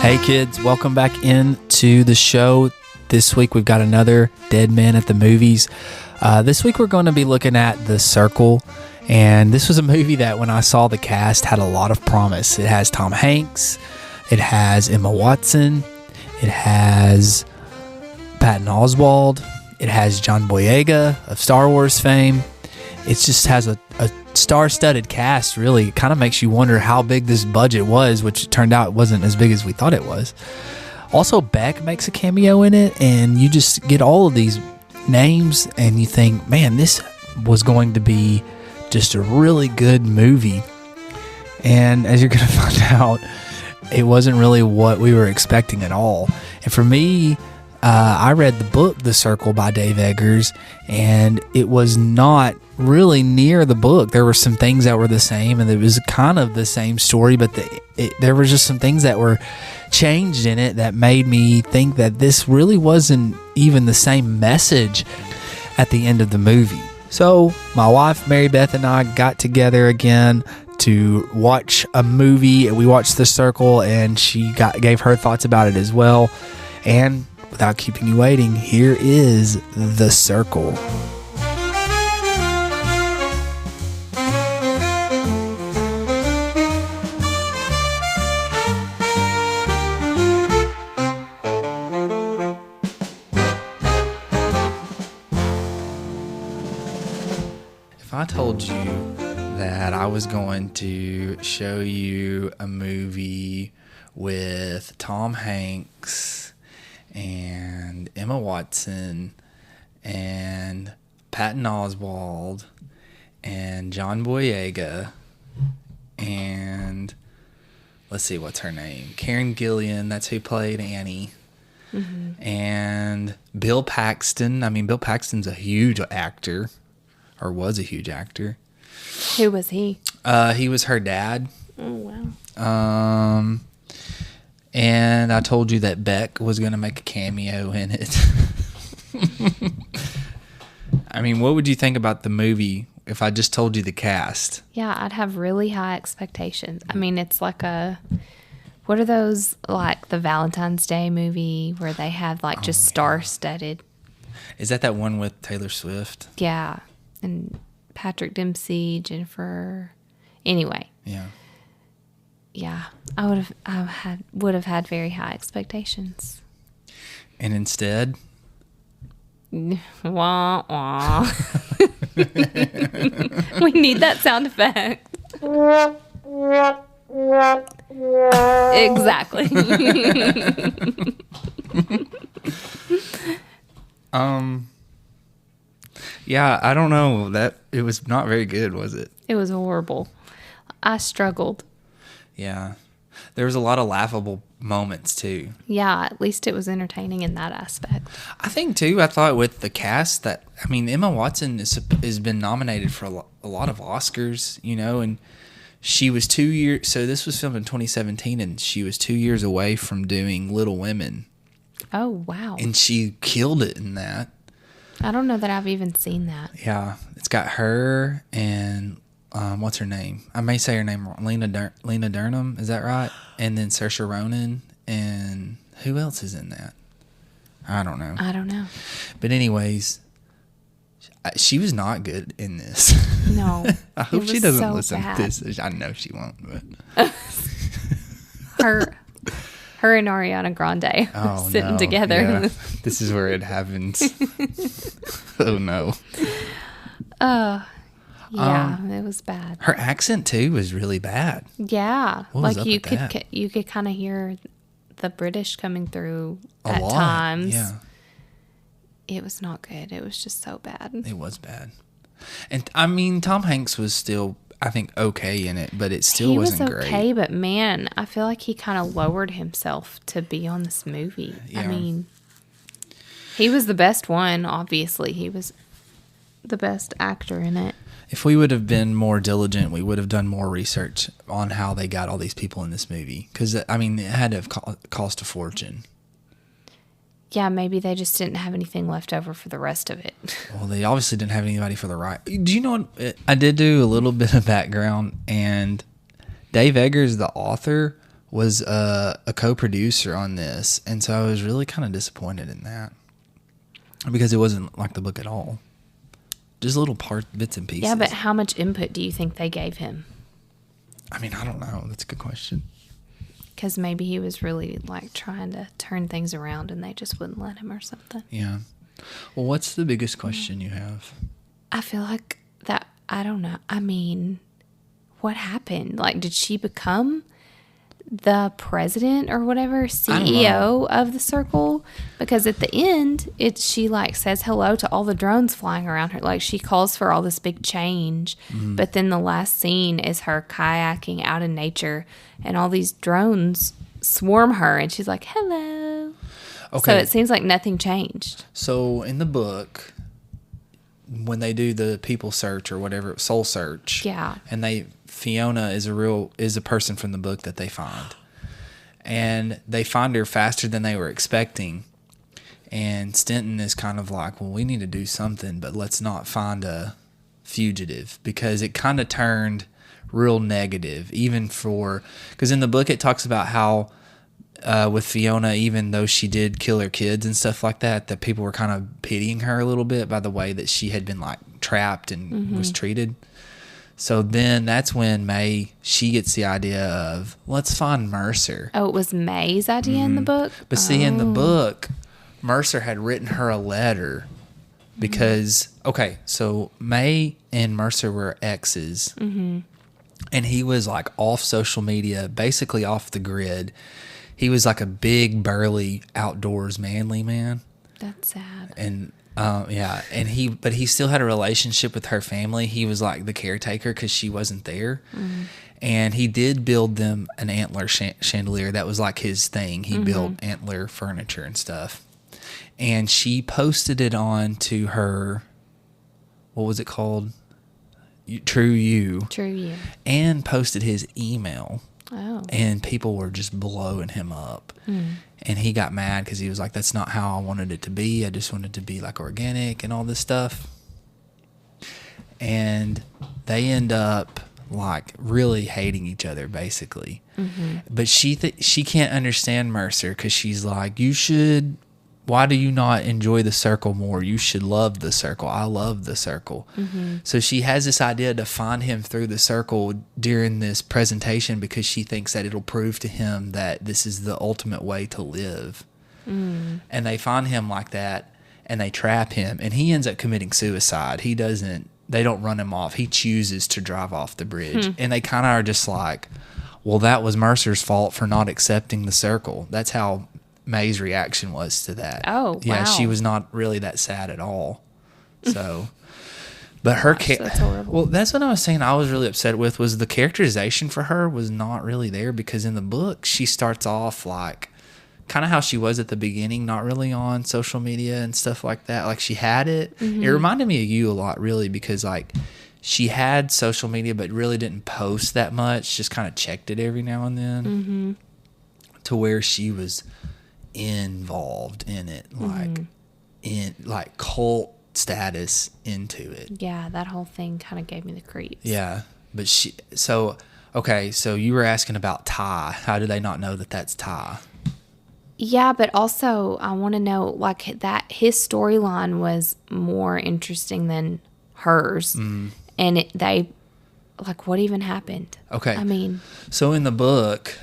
Hey kids, welcome back into the show. This week we've got another Deadman at the movies. This week we're going to be looking at The Circle, and this was a movie that when I saw the cast had a lot of promise. It has Tom Hanks, it has Emma Watson, it has Patton Oswalt, it has John Boyega of Star Wars fame. It just has a star-studded cast, really. It kind of makes you wonder how big this budget was, which it turned out it wasn't as big as we thought it was. Also, Beck makes a cameo in it, and you just get all of these names, and you think, man, this was going to be just a really good movie. And as you're going to find out, it wasn't really what we were expecting at all. And for me, I read the book The Circle by Dave Eggers, and it was not really near the book. There were some things that were the same, and it was kind of the same story, but there were just some things that were changed in it that made me think that this really wasn't even the same message at the end of the movie. So my wife, Mary Beth, and I got together again to watch a movie. We watched The Circle, and she gave her thoughts about it as well. And without keeping you waiting, here is The Circle. If I told you that I was going to show you a movie with Tom Hanks and Emma Watson and Patton Oswalt and John Boyega and let's see, what's her name? Karen Gillan, that's who played Annie. Mm-hmm. And Bill Paxton. I mean, Bill Paxton's a huge actor, or was a huge actor. Who was he? He was her dad. Oh, wow. And I told you that Beck was going to make a cameo in it. I mean, what would you think about the movie if I just told you the cast? Yeah, I'd have really high expectations. I mean, it's like what are those, like the Valentine's Day movie where they have like just star-studded? Is that one with Taylor Swift? Yeah, and Patrick Dempsey, Jennifer. Anyway. Yeah. Yeah, I would have had very high expectations. And instead, wah wah. We need that sound effect. Exactly. Yeah, I don't know, that it was not very good, was it? It was horrible. I struggled. Yeah. There was a lot of laughable moments, too. Yeah, at least it was entertaining in that aspect. I think, too, I thought with the cast that, I mean, Emma Watson has been nominated for a lot of Oscars, you know, and she was 2 years, so this was filmed in 2017, and she was 2 years away from doing Little Women. Oh, wow. And she killed it in that. I don't know that I've even seen that. Yeah. It's got her and... what's her name? I may say her name wrong. Lena Dunham, is that right? And then Saoirse Ronan, and who else is in that? I don't know. But anyways, she was not good in this. No. I hope she doesn't listen to this. I know she won't, but her and Ariana Grande sitting together. Yeah. This is where it happens. Oh no. Yeah, it was bad. Her accent too was really bad. Yeah, what was like you could kind of hear the British coming through at times. Yeah, it was not good. It was just so bad. It was bad, and I mean Tom Hanks was still, I think, okay in it, but it still wasn't great. He was okay, but man, I feel like he kind of lowered himself to be on this movie. Yeah. I mean, he was the best one. Obviously, he was the best actor in it. If we would have been more diligent, we would have done more research on how they got all these people in this movie. Because, I mean, it had to have cost a fortune. Yeah, maybe they just didn't have anything left over for the rest of it. Well, they obviously didn't have anybody for the right. Do you know what? I did do a little bit of background, and Dave Eggers, the author, was a co-producer on this, and so I was really kind of disappointed in that because it wasn't like the book at all. Just little bits and pieces. Yeah, but how much input do you think they gave him? I mean, I don't know. That's a good question. Because maybe he was really like trying to turn things around and they just wouldn't let him or something. Yeah. Well, what's the biggest question you have? I feel like that, I don't know. I mean, what happened? Like, did she become the president or whatever, CEO of the circle? Because at the end, she like says hello to all the drones flying around her. Like, she calls for all this big change. Mm-hmm. But then the last scene is her kayaking out in nature and all these drones swarm her and she's like, hello. Okay. So it seems like nothing changed. So in the book, when they do the people search or whatever, soul search. Yeah. And Fiona is a person from the book that they find. And they find her faster than they were expecting. And Stenton is kind of like, well, we need to do something, but let's not find a fugitive, because it kind of turned real negative, because in the book it talks about how with Fiona, even though she did kill her kids and stuff like that, that people were kind of pitying her a little bit by the way that she had been like trapped and was treated. So then that's when she gets the idea of, let's find Mercer. Oh, it was May's idea in the book? But see, in the book, Mercer had written her a letter because, so May and Mercer were exes. Mm-hmm. And he was like off social media, basically off the grid. He was like a big, burly, outdoors, manly man. That's sad. And but he still had a relationship with her family. He was like the caretaker because she wasn't there. Mm-hmm. And he did build them an antler chandelier. That was like his thing. He built antler furniture and stuff. And she posted it on to her, what was it called? True You. And posted his email. Oh. And people were just blowing him up. And he got mad because he was like, that's not how I wanted it to be. I just wanted it to be like organic and all this stuff. And they end up like really hating each other, basically. Mm-hmm. But she can't understand Mercer because she's like, why do you not enjoy the circle more? You should love the circle. I love the circle. Mm-hmm. So she has this idea to find him through the circle during this presentation because she thinks that it'll prove to him that this is the ultimate way to live. Mm. And they find him like that and they trap him and he ends up committing suicide. They don't run him off. He chooses to drive off the bridge. And they kind of are just like, well, that was Mercer's fault for not accepting the circle. That's how May's reaction was to that. Oh, yeah, wow. She was not really that sad at all. So, but her that's horrible. Well, that's what I was saying. I was really upset with was the characterization for her was not really there because in the book she starts off like kind of how she was at the beginning, not really on social media and stuff like that. Like she had it. Mm-hmm. It reminded me of you a lot, really, because like she had social media but really didn't post that much. Just kind of checked it every now and then. Mm-hmm. To where she was involved in it, like cult status into it. Yeah, that whole thing kind of gave me the creeps. Yeah, but so you were asking about Ty. How do they not know that that's Ty? Yeah, but also I want to know like that his storyline was more interesting than hers, and they like what even happened? Okay, I mean, so in the book,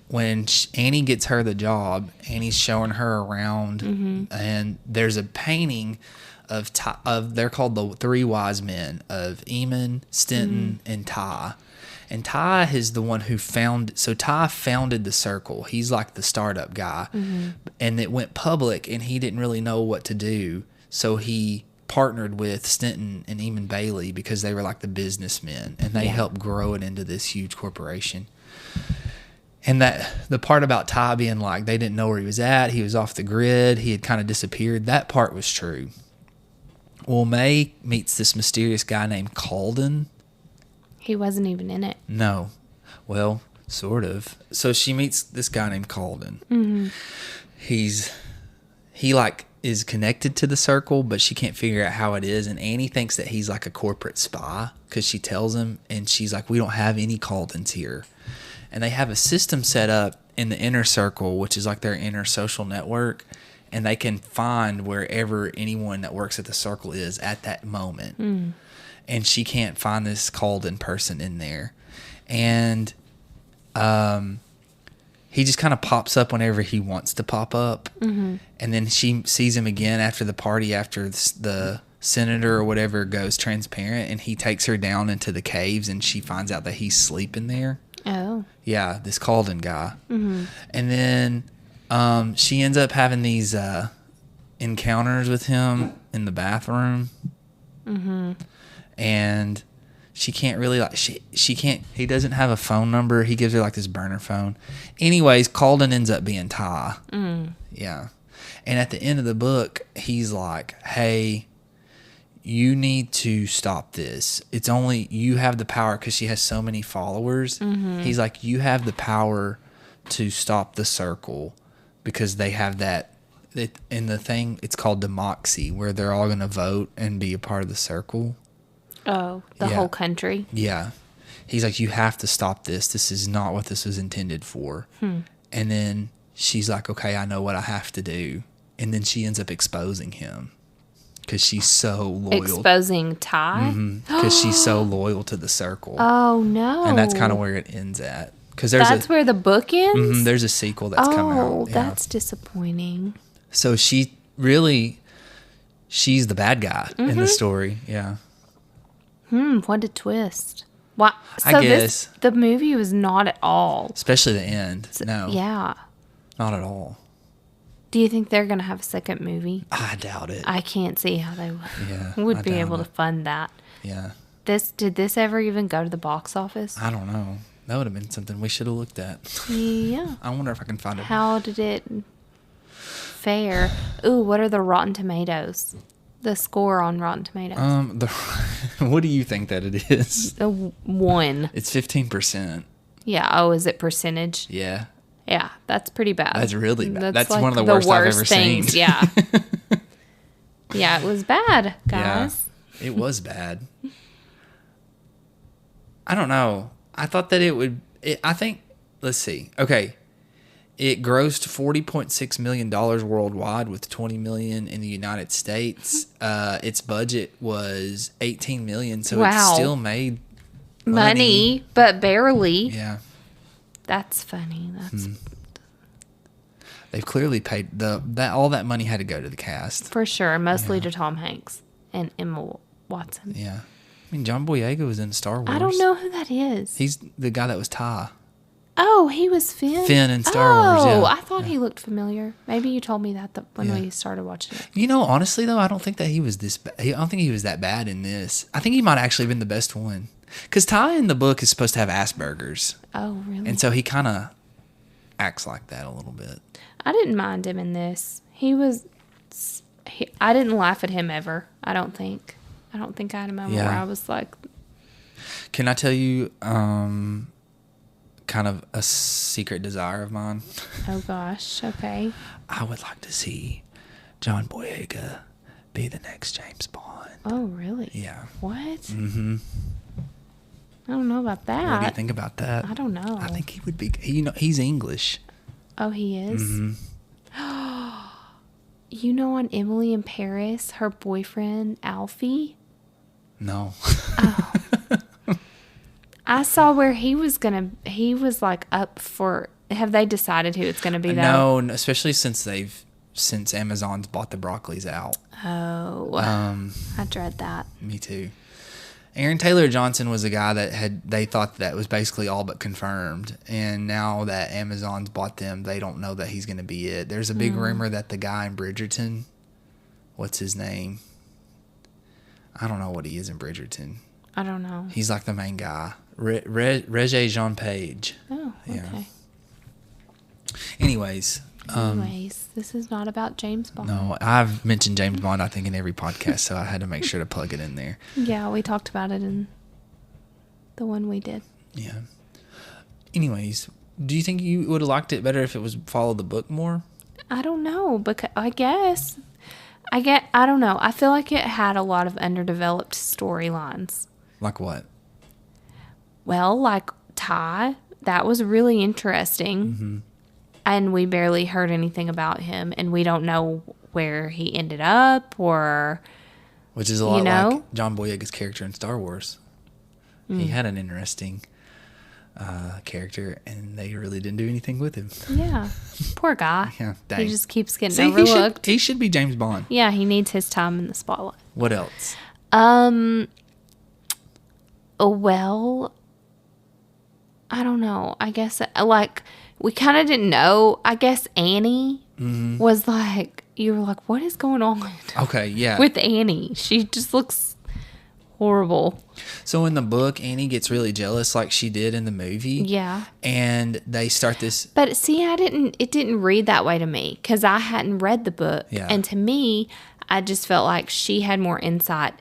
when Annie gets her the job, Annie's showing her around, and there's a painting of they're called the Three Wise Men of Eamon, Stenton, and Ty. And Ty is the one who Ty founded the circle. He's like the startup guy. And it went public, and he didn't really know what to do. So he partnered with Stenton and Eamon Bailey because they were like the businessmen, and they helped grow it into this huge corporation. And that the part about Ty being like they didn't know where he was at, he was off the grid, he had kind of disappeared, that part was true. Well, May meets this mysterious guy named Calden. He wasn't even in it. No. Well, sort of. So she meets this guy named Calden. Mm-hmm. He like is connected to the circle, but she can't figure out how it is. And Annie thinks that he's like a corporate spy because she tells him, and she's like, we don't have any Caldens here. and they have a system set up in the inner circle, which is like their inner social network, and they can find wherever anyone that works at the circle is at that moment. And she can't find this called-in person in there. And he just kind of pops up whenever he wants to pop up. And then she sees him again after the party, after the senator or whatever goes transparent, and he takes her down into the caves, and she finds out that he's sleeping there. Oh. Yeah, this called-in guy. And then she ends up having these encounters with him in the bathroom. And she can't really, like, she can't, he doesn't have a phone number. He gives her like this burner phone. Anyways, called-in ends up being Ty. Yeah. And at the end of the book, he's like, hey, you need to stop this. It's only, you have the power, because she has so many followers. He's like, you have the power to stop the circle, because they have that, in the thing, it's called democracy, where they're all going to vote and be a part of the circle. Oh, the whole country? Yeah. He's like, you have to stop this. This is not what this was intended for. And then she's like, okay, I know what I have to do. And then she ends up exposing him, because she's so loyal. Exposing Ty? Because she's so loyal to the circle. Oh, no. And that's kind of where it ends at. Because that's where the book ends? There's a sequel that's come out. Oh, that's disappointing. So she's the bad guy in the story. Yeah. What a twist. What? So I guess. The movie was not at all. Especially the end. No. Yeah. Not at all. Do you think they're going to have a second movie? I doubt it. I can't see how they I would be doubt able it. to fund that. Yeah. Did this ever even go to the box office? I don't know. That would have been something we should have looked at. Yeah. I wonder if I can find it. How did it fare? Ooh, what are the Rotten Tomatoes? The score on Rotten Tomatoes. What do you think that it is? 1. It's 15%. Yeah. Oh, is it percentage? Yeah. Yeah, that's pretty bad. That's really bad. That's like one of the worst I've ever things. seen. Yeah. Yeah, it was bad, guys. Yeah, it was bad. I don't know. I thought that it would. I think. Let's see. Okay, it grossed $40.6 million worldwide, with $20 million in the United States. Its budget was $18 million, so it still made money, but barely. Yeah, that's funny. That's they've clearly paid that all that money had to go to the cast for sure, mostly to Tom Hanks and Emma Watson. Yeah, I mean John Boyega was in Star Wars. I don't know who that is. He's the guy that was Ty. Oh, he was Finn. Finn in Star Wars. Yeah. Oh, I thought he looked familiar. Maybe you told me that when we started watching it. You know, honestly though, I don't think that he was this. I don't think he was that bad in this. I think he might have actually been the best one. Because Ty in the book is supposed to have Asperger's. Oh, really? And so he kind of acts like that a little bit. I didn't mind him in this. I didn't laugh at him ever. I don't think I had a moment where I was like. Can I tell you kind of a secret desire of mine? Oh, gosh. Okay. I would like to see John Boyega be the next James Bond. Oh, really? Yeah. What? Mm-hmm. I don't know about that. What do you think about that? I don't know. I think he would be. He's English. Oh, he is? Mm-hmm. You know, on Emily in Paris, her boyfriend, Alfie? No. Oh. I saw where he was like up for, have they decided who it's going to be though? No, especially since Amazon's bought the Broccolis out. Oh. I dread that. Me too. Aaron Taylor Johnson was a guy that they thought that was basically all but confirmed. And now that Amazon's bought them, they don't know that he's going to be it. There's a big rumor that the guy in Bridgerton, what's his name? I don't know what he is in Bridgerton. I don't know. He's like the main guy. Regé Jean Page. Oh, okay. Yeah. Anyways, this is not about James Bond. No, I've mentioned James Bond, I think, in every podcast, so I had to make sure to plug it in there. Yeah, we talked about it in the one we did. Yeah. Anyways, do you think you would have liked it better if it was followed the book more? I don't know, because I don't know. I feel like it had a lot of underdeveloped storylines. Like what? Well, like Ty that was really interesting. And we barely heard anything about him, and we don't know where he ended up or... Which is a lot like John Boyega's character in Star Wars. He had an interesting character, and they really didn't do anything with him. Yeah. Poor guy. Yeah, dang. He just keeps getting overlooked. He should be James Bond. Yeah, he needs his time in the spotlight. What else? Well, I don't know. I guess, like, we kind of didn't know. I guess Annie was like, you were like, what is going on? Okay, yeah. With Annie. She just looks horrible. So in the book, Annie gets really jealous like she did in the movie. Yeah. And they start this... But see, it didn't read that way to me because I hadn't read the book. Yeah. And to me, I just felt like she had more insight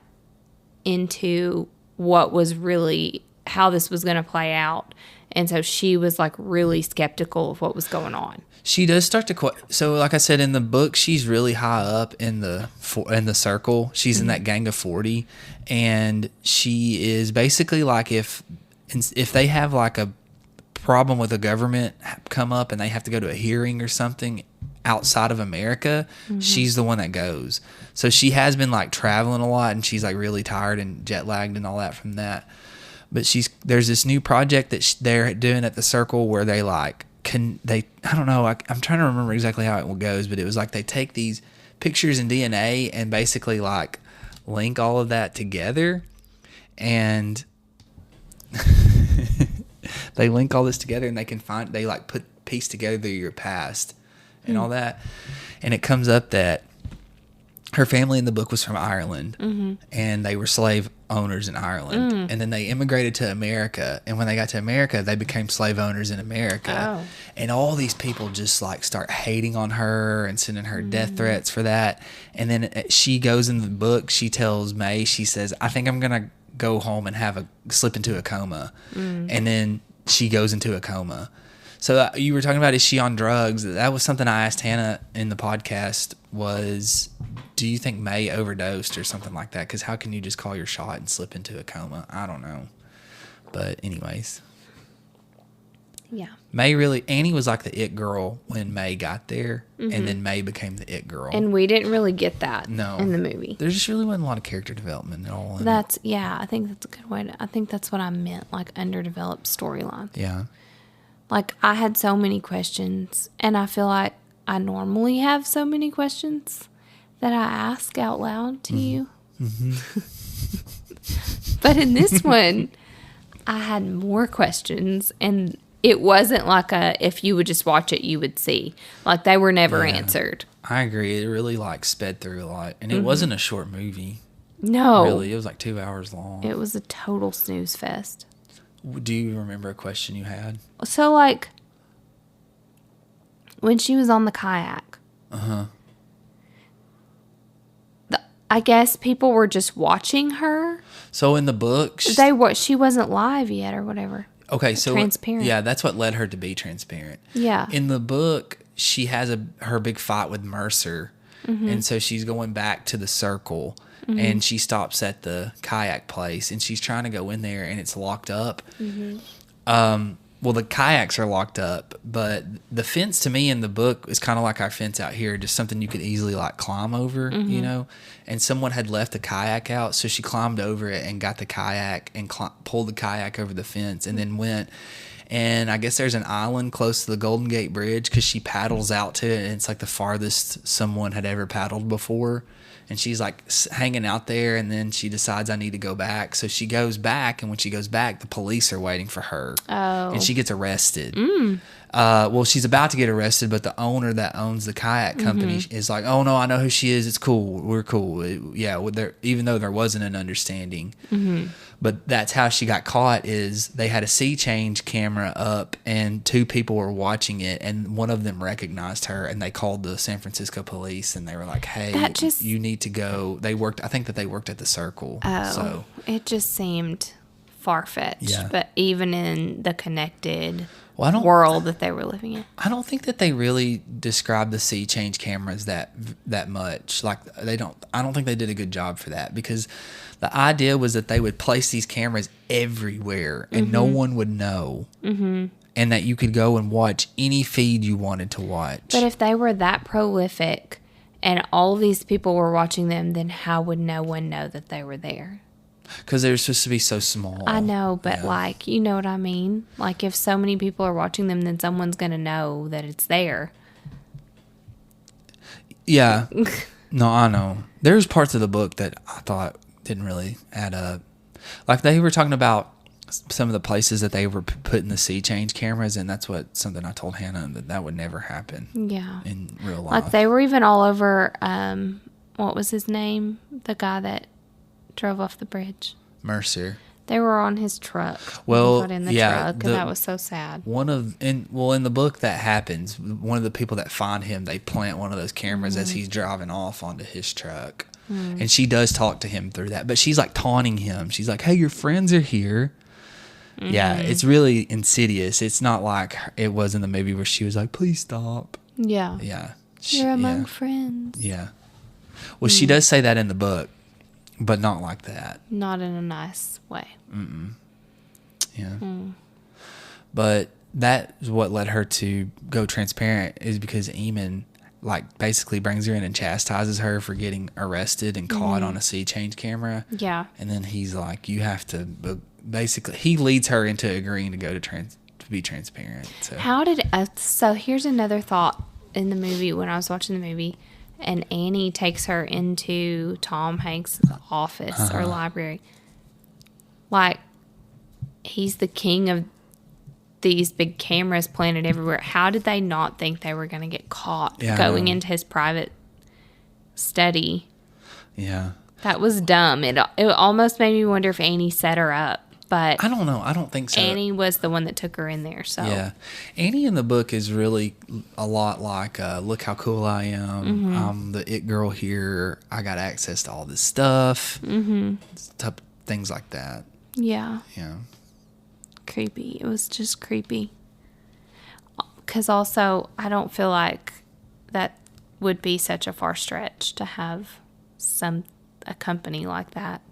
into what was really, how this was going to play out. And so she was like really skeptical of what was going on. She does start to so like I said in the book, she's really high up in the circle. She's in that gang of 40, and she is basically like if they have like a problem with the government come up and they have to go to a hearing or something outside of America, she's the one that goes. So she has been like traveling a lot, and she's like really tired and jet lagged and all that from that. But there's this new project that they're doing at the circle where they like I don't know, I'm trying to remember exactly how it goes, but it was like they take these pictures and DNA and basically like link all of that together, and they link all this together, and they like piece together your past and all that, and it comes up that her family in the book was from Ireland, and they were slave owners in Ireland, and then they immigrated to America, and when they got to America, they became slave owners in America, and all these people just like start hating on her and sending her death threats for that. And then she goes in the book, she tells May, she says, I think I'm gonna go home and slip into a coma, and then she goes into a coma. So you were talking about, is she on drugs? That was something I asked Hannah in the podcast was, do you think May overdosed or something like that? Because how can you just call your shot and slip into a coma? I don't know. But anyways. Yeah. Annie was like the it girl when May got there, and then May became the it girl. And we didn't really get that in the movie. There just really wasn't a lot of character development at all. I think that's a good way I think that's what I meant, like underdeveloped storylines. Yeah. Like, I had so many questions, and I feel like I normally have so many questions that I ask out loud to you. But in this one, I had more questions, and it wasn't like if you would just watch it, you would see. Like, they were never answered. I agree. It really, like, sped through a lot. And it wasn't a short movie. No. Really, it was like 2 hours long. It was a total snooze fest. Do you remember a question you had? So, like, when she was on the kayak, I guess people were just watching her. So in the book, she wasn't live yet or whatever. Okay, so transparent. Yeah, that's what led her to be transparent. Yeah. In the book, she has her big fight with Mercer, and so she's going back to the circle. And she stops at the kayak place, and she's trying to go in there, and it's locked up. Well, the kayaks are locked up, but the fence to me in the book is kind of like our fence out here, just something you could easily like climb over, you know? And someone had left the kayak out, so she climbed over it and got the kayak and pulled the kayak over the fence and then went. And I guess there's an island close to the Golden Gate Bridge because she paddles out to it, and it's like the farthest someone had ever paddled before. And she's like hanging out there, and then she decides I need to go back. So she goes back, and when she goes back, the police are waiting for her. Oh. And she gets arrested. Well, she's about to get arrested, but the owner that owns the kayak company is like, oh, no, I know who she is. It's cool. We're cool. Even though there wasn't an understanding. But that's how she got caught is they had a sea change camera up, and 2 people were watching it, and one of them recognized her, and they called the San Francisco police, and they were like, hey, you need to go. I think that they worked at the Circle. Oh, so it just seemed far-fetched. Yeah. But even in the connected Well, world that they were living in. I don't think that they really describe the sea change cameras that much. Like I don't think they did a good job for that, because the idea was that they would place these cameras everywhere and no one would know. Mm-hmm. And that you could go and watch any feed you wanted to watch. But if they were that prolific and all of these people were watching them, then how would no one know that they were there? Because they're supposed to be so small. I know, but like, you know what I mean? Like, if so many people are watching them, then someone's going to know that it's there. Yeah. No, I know. There's parts of the book that I thought didn't really add up. Like, they were talking about some of the places that they were putting the sea change cameras, and that's something I told Hannah, that would never happen. Yeah. In real life. Like, they were even all over, what was his name? The guy that drove off the bridge. Mercer. They were on his truck. Well, he got in the yeah, truck, and that was so sad. In the book that happens, one of the people that find him, they plant one of those cameras as he's driving off onto his truck. And she does talk to him through that, but she's like taunting him. She's like, "Hey, your friends are here." Yeah, it's really insidious. It's not like it was in the movie where she was like, "Please stop." Yeah. Yeah. You're among friends. Yeah. Well, she does say that in the book, but not like that. Not in a nice way. Yeah. But that is what led her to go transparent, is because Eamon like basically brings her in and chastises her for getting arrested and caught on a sea change camera. Yeah. And then he's like, you have to basically, he leads her into agreeing to go to be transparent. So how did so here's another thought in the movie when I was watching the movie, and Annie takes her into Tom Hanks' office or library. Like, he's the king of these big cameras planted everywhere. How did they not think they were going to get caught going into his private study? Yeah. That was dumb. It almost made me wonder if Annie set her up. But I don't know. I don't think so. Annie was the one that took her in there. So yeah, Annie in the book is really a lot like, look how cool I am. I'm the it girl here. I got access to all this stuff. Things like that. Yeah. Yeah. Creepy. It was just creepy. Because also, I don't feel like that would be such a far stretch to have a company like that.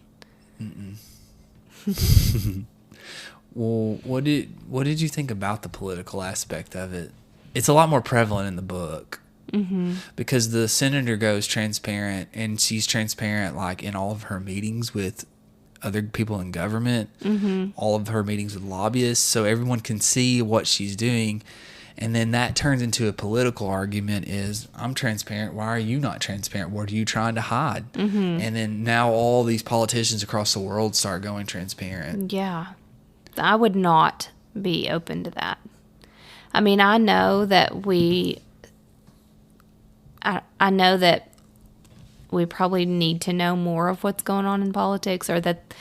Well, what did you think about the political aspect of it? It's a lot more prevalent in the book. Because the senator goes transparent, and she's transparent like in all of her meetings with other people in government, all of her meetings with lobbyists, so everyone can see what she's doing. And then that turns into a political argument, is, I'm transparent, why are you not transparent? What are you trying to hide? And then now all these politicians across the world start going transparent. Yeah. I would not be open to that. I mean, I know that I know that we probably need to know more of what's going on in politics, or that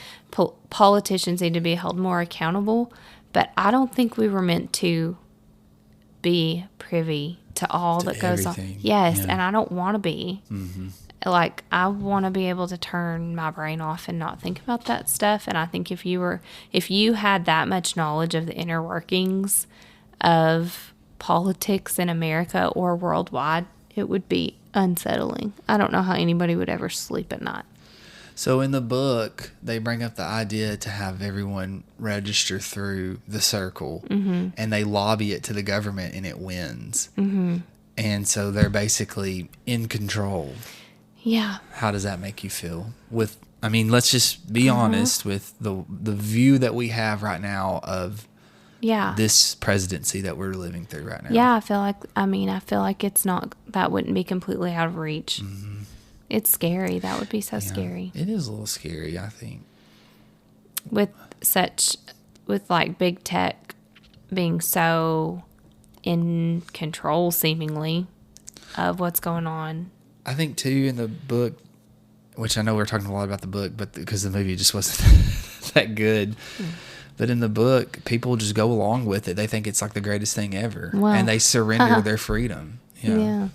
politicians need to be held more accountable, but I don't think we were meant to be privy to all that goes on. Yes, and I don't want to be. Like, I want to be able to turn my brain off and not think about that stuff. And I think if you had that much knowledge of the inner workings of politics in America or worldwide, it would be unsettling. I don't know how anybody would ever sleep at night. So in the book, they bring up the idea to have everyone register through the circle, and they lobby it to the government, and it wins. And so they're basically in control. Yeah. How does that make you feel? Let's just be honest with the view that we have right now of this presidency that we're living through right now. Yeah, I feel like it's not, that wouldn't be completely out of reach. It's scary. That would be so scary. It is a little scary, I think. With like big tech being so in control, seemingly, of what's going on. I think too, in the book, which I know we're talking a lot about the book, but because the movie just wasn't that good. But in the book, people just go along with it. They think it's like the greatest thing ever, and they surrender their freedom. Yeah.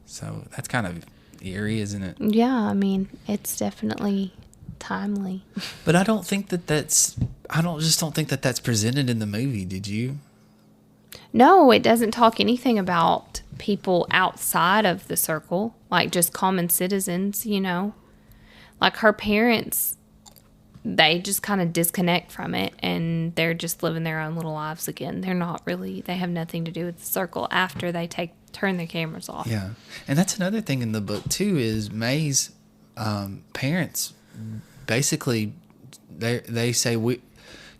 So that's kind of eerie, isn't it? Yeah, I mean, it's definitely timely. But I don't think that that's. I don't think that that's presented in the movie. Did you? No, it doesn't talk anything about people outside of the circle, like just common citizens, you know. Like her parents, they just kind of disconnect from it and they're just living their own little lives again. They're not really, they have nothing to do with the circle after they turn their cameras off. Yeah. And that's another thing in the book, too, is May's parents basically, they say,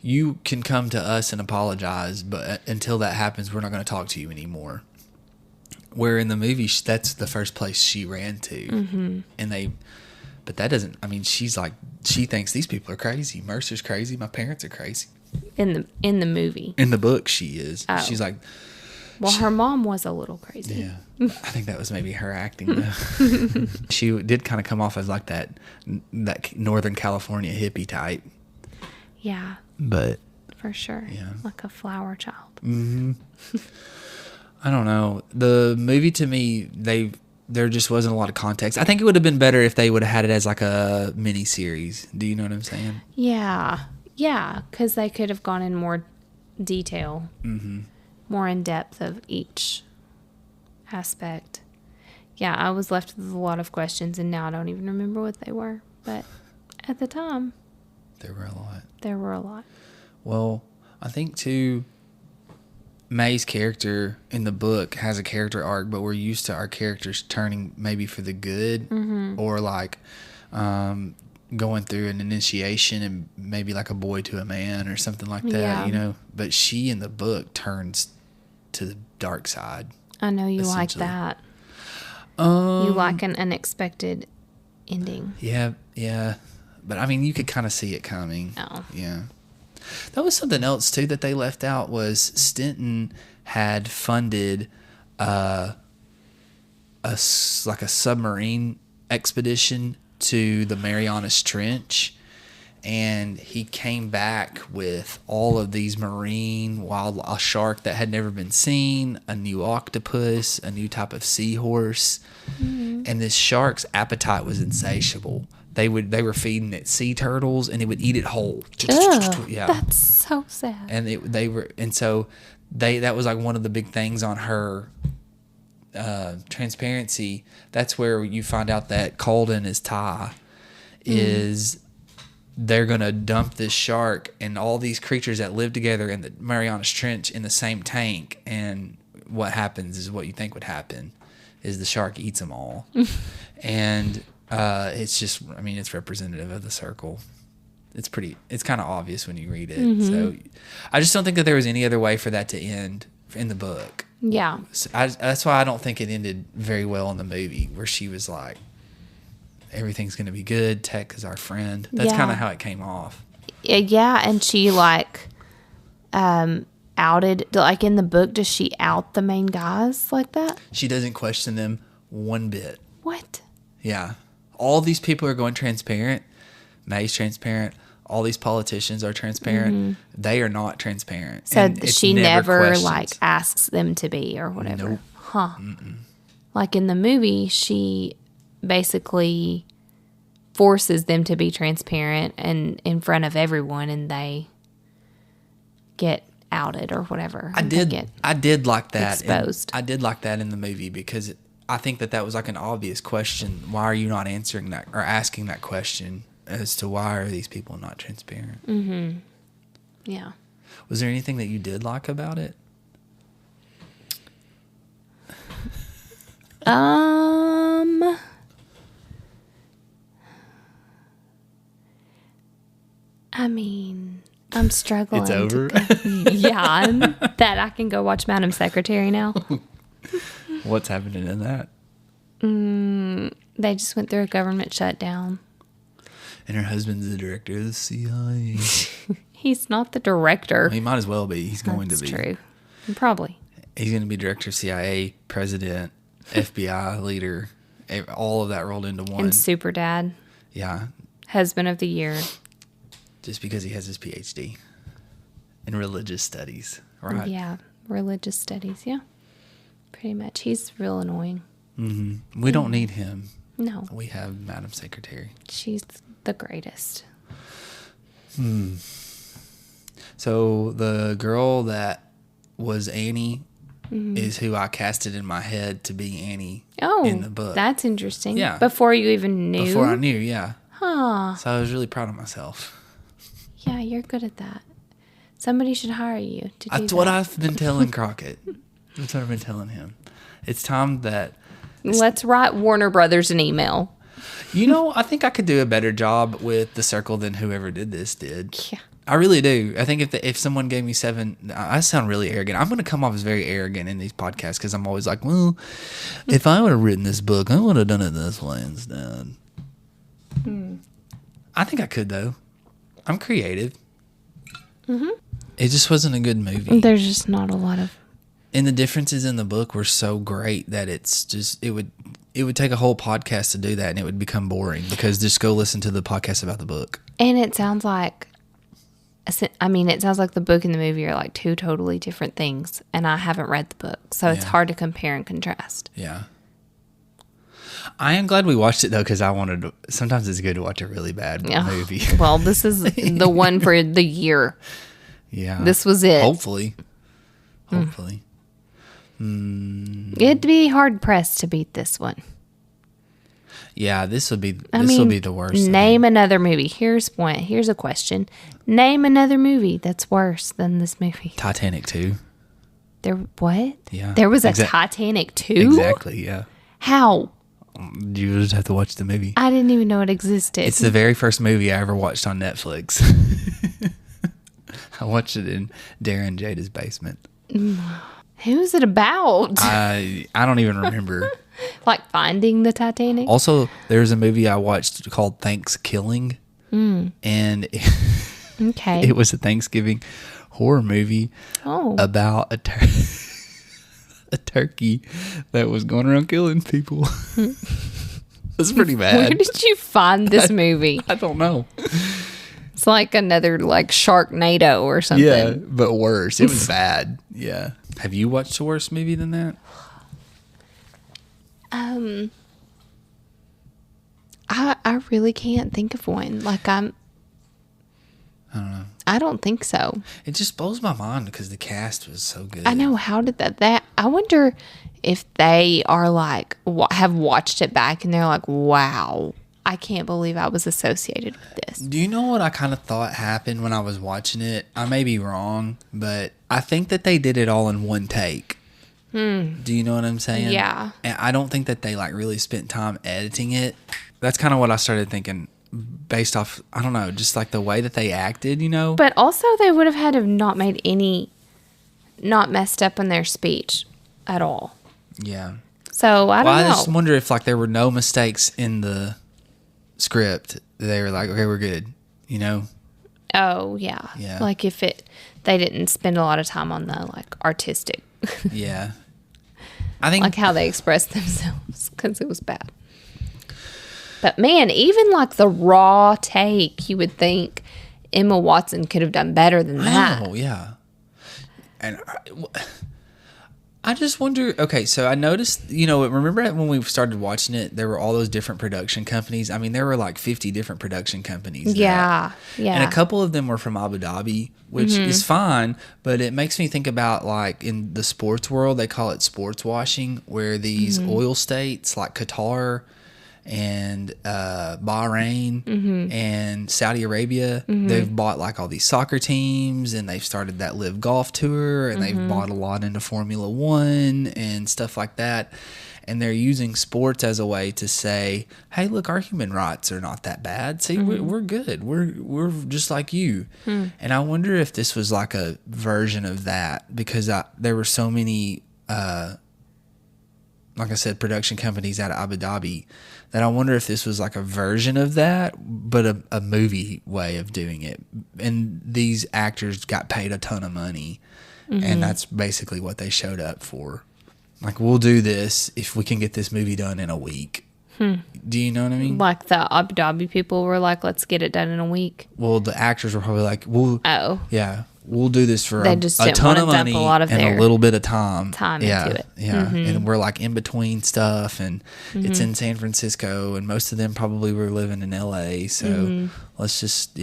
you can come to us and apologize, but until that happens, we're not going to talk to you anymore. Where in the movie, that's the first place she ran to. Mm-hmm. But that doesn't, I mean, she's like, she thinks these people are crazy. Mercer's crazy. My parents are crazy. In the movie. In the book, she is. Oh. She's like. Well, her mom was a little crazy. Yeah. I think that was maybe her acting, though. She did kind of come off as like that Northern California hippie type. Yeah. But. For sure. Yeah. Like a flower child. Mm-hmm. I don't know. The movie, to me, there just wasn't a lot of context. I think it would have been better if they would have had it as like a mini series. Do you know what I'm saying? Yeah. Yeah, because they could have gone in more detail. Mm-hmm. More in depth of each aspect. Yeah, I was left with a lot of questions, and now I don't even remember what they were. But at the time, there were a lot. Well, I think, too, May's character in the book has a character arc, but we're used to our characters turning maybe for the good, mm-hmm. or like going through an initiation and maybe like a boy to a man or something like that, you know. But she in the book turns to the dark side. I know you like that. You like an unexpected ending. Yeah. But I mean, you could kind of see it coming. Oh. Yeah. That was something else, too, that they left out was Stenton had funded a submarine expedition to the Marianas Trench, and he came back with all of these a shark that had never been seen, a new octopus, a new type of seahorse, and this shark's appetite was insatiable. They were feeding it sea turtles, and it would eat it whole. Ugh, yeah, that's so sad. And that was like one of the big things on her transparency. That's where you find out that Colden is Ty. Is they're gonna dump this shark and all these creatures that live together in the Marianas Trench in the same tank, and what happens is what you think would happen is the shark eats them all. And it's just, I mean, it's representative of the circle. It's kind of obvious when you read it. Mm-hmm. So I just don't think that there was any other way for that to end in the book. Yeah. So that's why I don't think it ended very well in the movie, where she was like, everything's going to be good. Tech is our friend. That's kind of how it came off. Yeah. And she outed, like in the book, does she out the main guys like that? She doesn't question them one bit. What? Yeah. All these people are going transparent. May's transparent. All these politicians are transparent. Mm-hmm. They are not transparent. So she never like asks them to be or whatever. Nope. Huh. Mm-mm. Like in the movie, she basically forces them to be transparent and in front of everyone, and they get outed or whatever. I did like that. Exposed. I did like that in the movie because I think that was like an obvious question. Why are you not answering that or asking that question as to why are these people not transparent? Mm-hmm. Yeah. Was there anything that you did like about it? I mean, I'm struggling. It's over? Yeah, that I can go watch Madam Secretary now. What's happening in that? They just went through a government shutdown. And her husband's the director of the CIA. He's not the director. Well, he might as well be. He's going to be. That's true. Probably. He's going to be director of CIA, president, FBI leader, all of that rolled into one. And super dad. Yeah. Husband of the year. Just because he has his PhD in religious studies, right? Yeah, religious studies, yeah. Pretty much. He's real annoying. Mm-hmm. We don't need him. No. We have Madam Secretary. She's The greatest. So the girl that was Annie is who I casted in my head to be Annie in the book. That's interesting. Yeah. Before you even knew? Before I knew, yeah. Huh. So I was really proud of myself. Yeah, you're good at that. Somebody should hire you to do That's that. what I've been telling Crockett. That's what I've been telling him. It's time that... Let's write Warner Brothers an email. You know, I think I could do a better job with The Circle than whoever did this did. Yeah. I really do. I think if someone gave me 7... I sound really arrogant. I'm going to come off as very arrogant in these podcasts because I'm always like, well, if I would have written this book, I would have done it this way instead. I think I could, though. I'm creative. It just wasn't a good movie. There's just not a lot of... And the differences in the book were so great that it's just... It would take a whole podcast to do that, and it would become boring because just go listen to the podcast about the book. And it sounds like... it sounds like the book and the movie are like two totally different things, and I haven't read the book, so it's hard to compare and contrast. Yeah. I am glad we watched it, though, because I wanted to... Sometimes it's good to watch a really bad movie. Well, this is the one for the year. Yeah. This was it. Hopefully. It'd be hard-pressed to beat this one. Yeah, this will be the worst. Name another movie. Here's a question. Name another movie that's worse than this movie. Titanic 2. There what? Yeah. There was a Titanic 2? Exactly, yeah. How? You just have to watch the movie. I didn't even know it existed. It's the very first movie I ever watched on Netflix. I watched it in Darren Jada's basement. Who's it about? I don't even remember. Like Finding the Titanic? Also, there's a movie I watched called Thanksgiving, and Okay. it was a Thanksgiving horror movie about a turkey that was going around killing people. It's pretty bad. Where did you find this movie? I don't know. It's like another like Sharknado or something. Yeah, but worse. It was bad. Yeah. Have you watched a worse movie than that? I really can't think of one. Like I don't know. I don't think so. It just blows my mind because the cast was so good. I know. How did that I wonder if they are like have watched it back and they're like, wow, I can't believe I was associated with this. Do you know what I kind of thought happened when I was watching it? I may be wrong, but I think that they did it all in one take. Do you know what I'm saying? Yeah. And I don't think that they like really spent time editing it. That's kind of what I started thinking based off, I don't know, just like the way that they acted, you know? But also they would have had to have not messed up in their speech at all. Yeah. So I don't know. I just wonder if like there were no mistakes in the script. They were like, okay, we're good, you know? Oh, yeah. Yeah. Like if they didn't spend a lot of time on the like artistic. Yeah. I think like how they expressed themselves because it was bad. But man, even like the raw take, you would think Emma Watson could have done better than that. Oh, yeah. And I just wonder, okay, so I noticed, you know, remember when we started watching it, there were all those different production companies? I mean, there were like 50 different production companies. Yeah, yeah. And a couple of them were from Abu Dhabi, which is fine, but it makes me think about like in the sports world, they call it sports washing, where these oil states like Qatar and Bahrain and Saudi Arabia, they've bought like all these soccer teams and they've started that live golf tour and they've bought a lot into Formula One and stuff like that. And they're using sports as a way to say, hey, look, our human rights are not that bad. See, we're good. We're just like you. And I wonder if this was like a version of that because there were so many, like I said, production companies out of Abu Dhabi that I wonder if this was like a version of that, but a movie way of doing it. And these actors got paid a ton of money, and that's basically what they showed up for. Like, we'll do this if we can get this movie done in a week. Do you know what I mean? Like the Abu Dhabi people were like, let's get it done in a week. Well, the actors were probably like, well, Oh. yeah, we'll do this for They a just didn't ton of wanna dump money a lot of and their a little bit of time. into it. Yeah, and we're like in between stuff, and it's in San Francisco, and most of them probably were living in LA. So let's just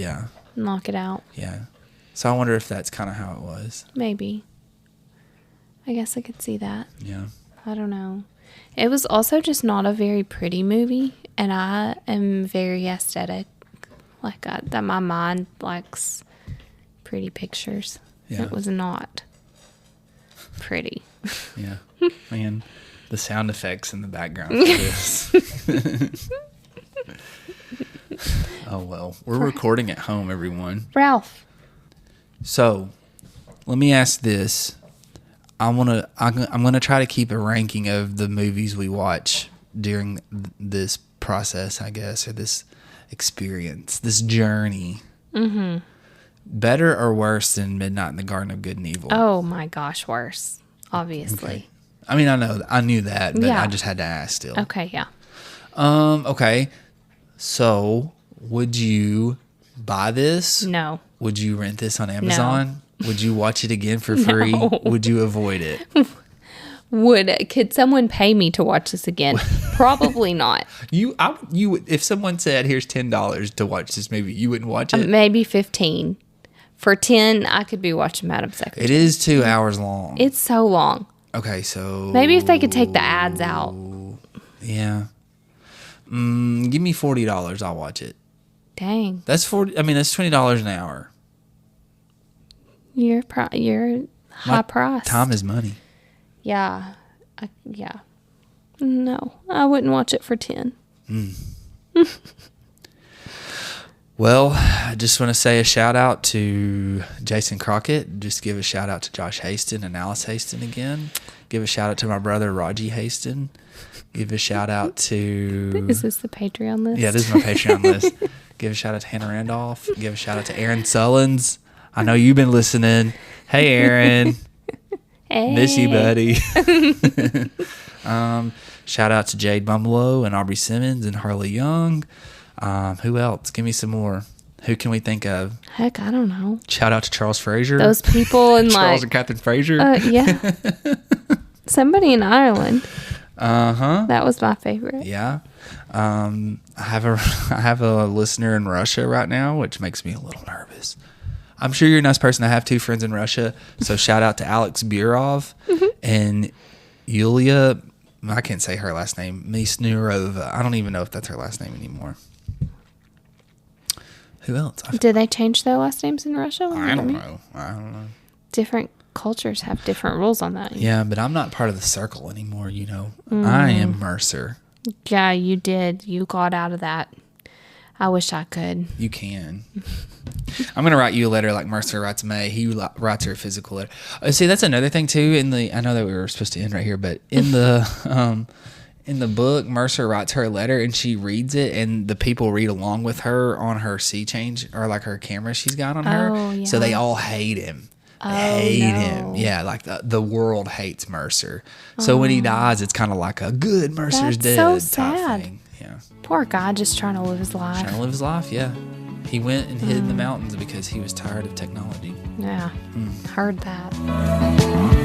knock it out. Yeah. So I wonder if that's kind of how it was. Maybe. I guess I could see that. Yeah. I don't know. It was also just not a very pretty movie, and I am very aesthetic. Like that, my mind likes pretty pictures. Yeah. It was not pretty. Yeah. Man, the sound effects in the background for this. Oh, well. We're recording at home, everyone. Ralph. So, let me ask this. I'm gonna try to keep a ranking of the movies we watch during this process, I guess, or this experience, this journey. Mm-hmm. Better or worse than Midnight in the Garden of Good and Evil? Oh my gosh, worse. Obviously. Okay. I mean, I knew that, but Yeah. I just had to ask still. Okay, yeah. Okay. So, would you buy this? No. Would you rent this on Amazon? Would you watch it again for free? No. Would you avoid it? Could someone pay me to watch this again? Probably not. You if someone said, "Here's $10 to watch this movie," you wouldn't watch it. Maybe 15. For 10, I could be watching Madam Secretary. It is 2 hours long. It's so long. Okay, so Maybe if they could take the ads out. yeah, give me $40. I'll watch it. Dang, That's 40. I mean, that's $20 an hour. you're high price. Time is money. Yeah, yeah. No, I wouldn't watch it for 10. Well, I just want to say a shout out to Jason Crockett. Just give a shout out to Josh Haston and Alice Haston again. Give a shout out to my brother Raji Haston. Give a shout out to... Is this the Patreon list? Yeah, this is my Patreon list. Give a shout out to Hannah Randolph. Give a shout out to Aaron Sullins. I know you've been listening. Hey, Aaron. Hey. Miss you, buddy. Shout out to Jade Bumlow and Aubrey Simmons and Harley Young. Who else? Give me some more. Who can we think of? Heck, I don't know. Shout out to Charles Fraser. Those people in Charles and Catherine Fraser. Yeah. Somebody in Ireland. Uh-huh. That was my favorite. Yeah. I have a listener in Russia right now, which makes me a little nervous. I'm sure you're a nice person. I have 2 friends in Russia. So shout out to Alex Burov and Yulia. I can't say her last name. Misnurova. I don't even know if that's her last name anymore. Who else? Did they change their last names in Russia? I don't know. Different cultures have different rules on that. Yeah, but I'm not part of the circle anymore, you know. I am Mercer. Yeah, you did. You got out of that. I wish I could. You can. I'm going to write you a letter like Mercer writes May. He writes her a physical letter. See, that's another thing, too. I know that we were supposed to end right here, but in the book, Mercer writes her a letter, and she reads it, and the people read along with her on her sea change, or like her camera she's got on her. Oh, yeah. So they all hate him. Him. Yeah, like the world hates Mercer. So when he dies, it's kind of like a good Mercer's That's dead so type sad. thing. Yeah. Poor guy just trying to live his life. Trying to live his life, yeah. He went and hid in the mountains because he was tired of technology. Yeah, heard that.